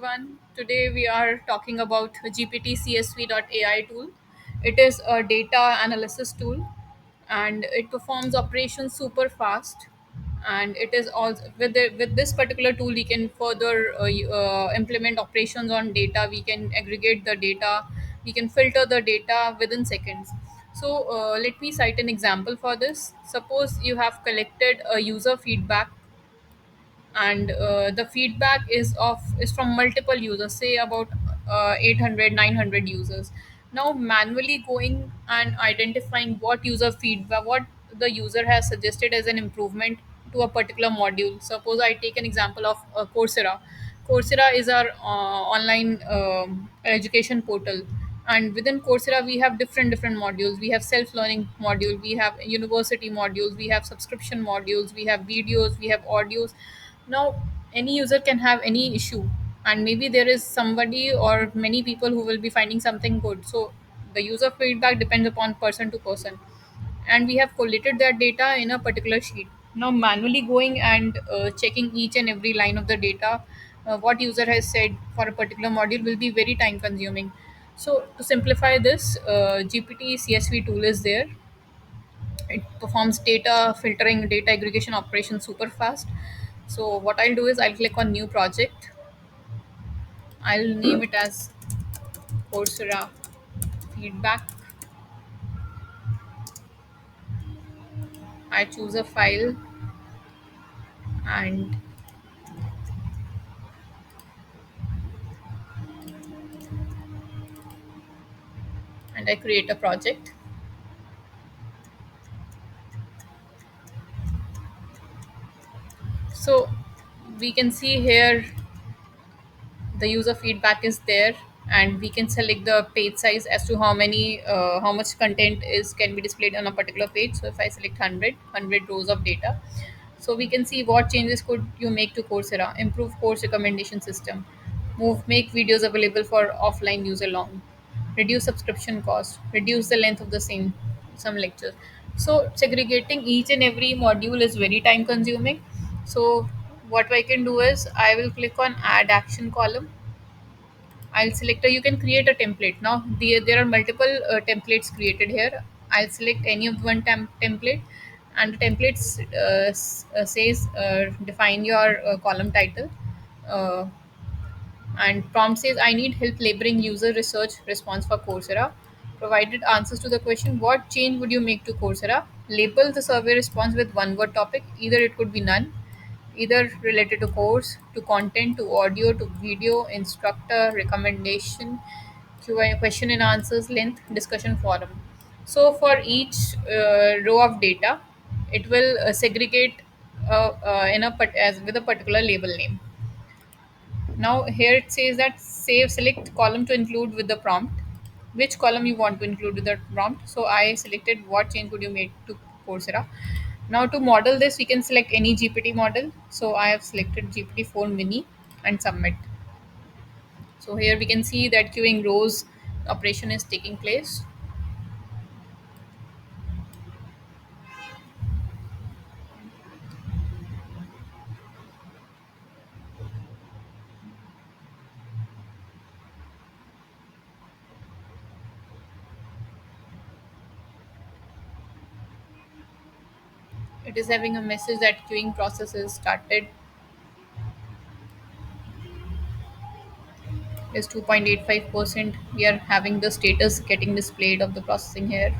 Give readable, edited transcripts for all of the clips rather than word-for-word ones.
Everyone. Today we are talking about GPTCsv Ai tool. It is a data analysis tool and it performs operations super fast. And it is also with this particular tool we can further implement operations on data. We can aggregate the data. We can filter the data within seconds. So let me cite an example for this. Suppose you have collected a user feedback and the feedback is from multiple users, say about 800 900 users. Now manually going and identifying what user feedback, what the user has suggested as an improvement to a particular module. Suppose I take an example of Coursera is our online education portal, and within Coursera we have different modules. We have self learning module, we have university modules, we have subscription modules, we have videos, we have audios. Now any user can have any issue, and maybe there is somebody or many people who will be finding something good. So the user feedback depends upon person to person, and we have collated that data in a particular sheet. Now manually going and checking each and every line of the data, what user has said for a particular module, will be very time consuming. So to simplify this, GPT CSV tool is there. It performs data filtering, data aggregation operation super fast. So what I'll do is I'll click on new project. I'll name it as Coursera feedback. I choose a file, and I create a project. So we can see here the user feedback is there, and we can select the page size as to how much content is can be displayed on a particular page. So if I select 100 rows of data, so we can see what changes could you make to Coursera. Improve course recommendation system, make videos available for offline use along, reduce subscription cost, reduce the length of the some lectures. So segregating each and every module is very time consuming. So what I can do is I will click on add action column. I'll select you can create a template. Now there are multiple templates created here. I'll select any of one template, and the templates says define your column title, uh, and prompt says I need help labeling user research response for Coursera. Provided answers to the question, what change would you make to Coursera? Label the survey response with one word topic. Either it could be none, either related to course, to content, to audio, to video, instructor, recommendation, Q&A, question and answers, length, discussion forum. So for each row of data, it will segregate in as with a particular label name. Now here it says that save select column to include with the prompt. Which column you want to include with the prompt. So I selected what change would you make to Coursera. Now to model this, we can select any GPT model. So I have selected GPT-4 mini and submit. So here we can see that queuing rows operation is taking place. It is having a message that queuing process is started. Is 2.85%. We are having the status getting displayed of the processing here.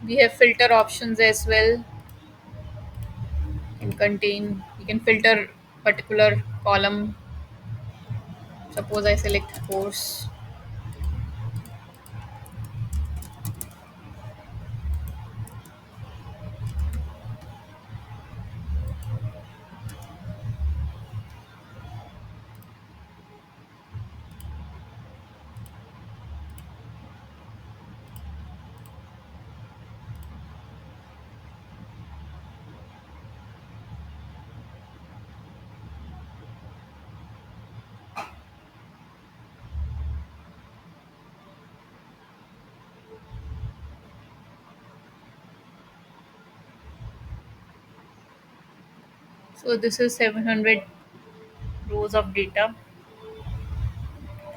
We have filter options as well. In contain, you can filter particular column. Suppose I select course. So this is 700 rows of data.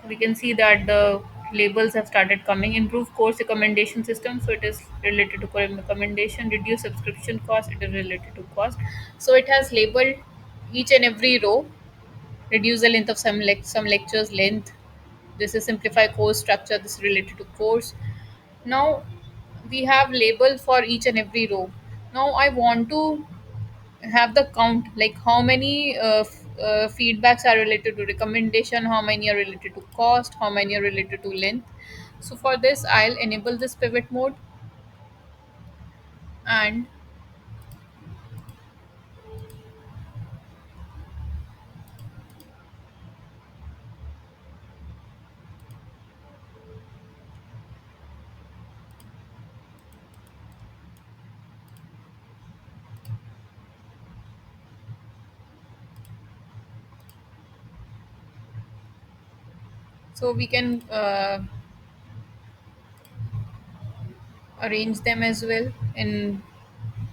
We can see that the labels have started coming. Improve course recommendation system, so it is related to course recommendation. Reduce subscription cost, it is related to cost. So it has labeled each and every row. Reduce the length of some lectures length. This is simplify course structure, this is related to course. Now we have label for each and every row. Now I want to have the count, like how many feedbacks are related to recommendation, how many are related to cost, how many are related to length. So for this I'll enable this pivot mode, and so we can arrange them as well in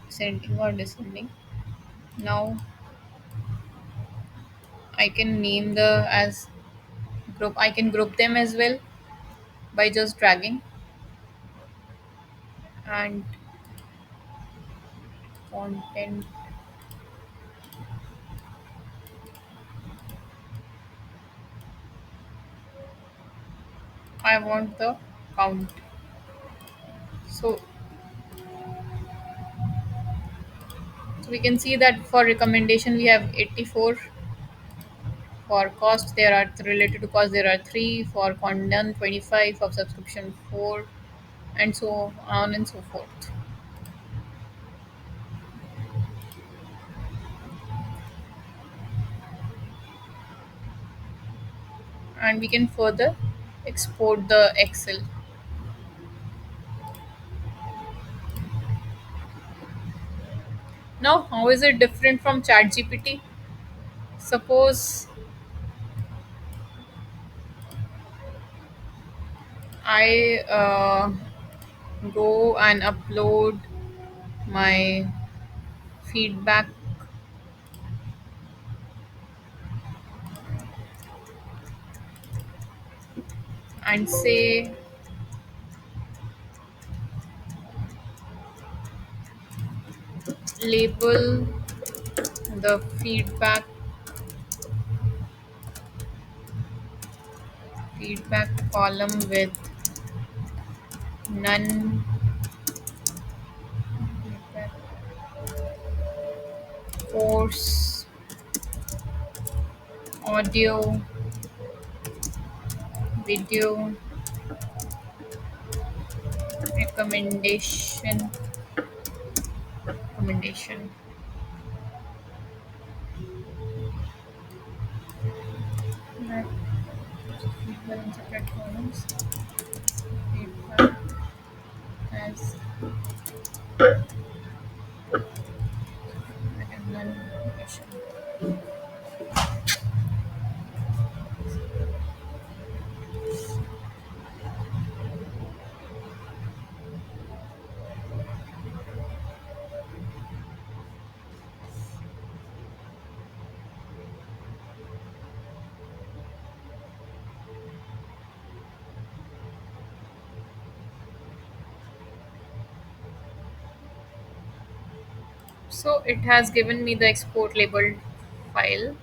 ascending or descending. Now I can name the as group, I can group them as well by just dragging. And content, I want the count. So we can see that for recommendation we have 84. For cost there are related to cost there are 3. For content 25. For subscription 4, and so on and so forth. And we can further export the Excel. Now how is it different from ChatGPT? Suppose I go and upload my feedback and say label the feedback column with none feedback, course, audio, video, recommendation. That feedback in separate columns. Feedback as recommendation. So it has given me the export labeled file.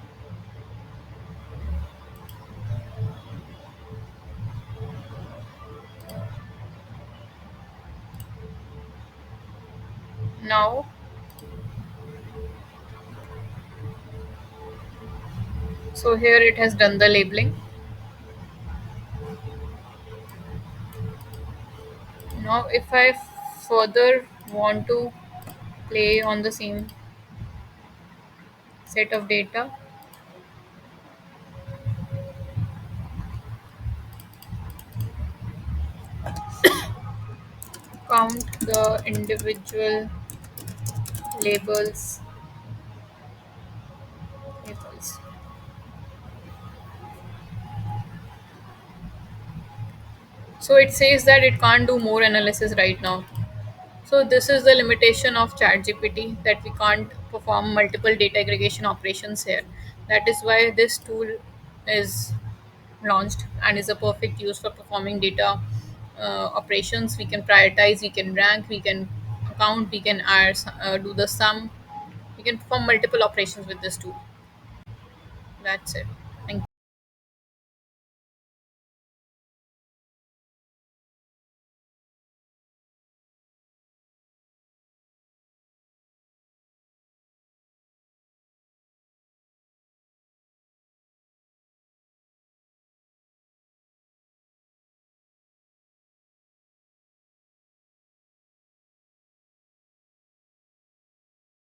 Now, so here it has done the labeling. Now, if I further want to play on the same set of data, count the individual labels. labels. So it says that it can't do more analysis right now. So this is the limitation of ChatGPT, that we can't perform multiple data aggregation operations here. That is why this tool is launched and is a perfect use for performing data operations. We can prioritize, we can rank, we can count, we can add, do the sum. We can perform multiple operations with this tool. That's it.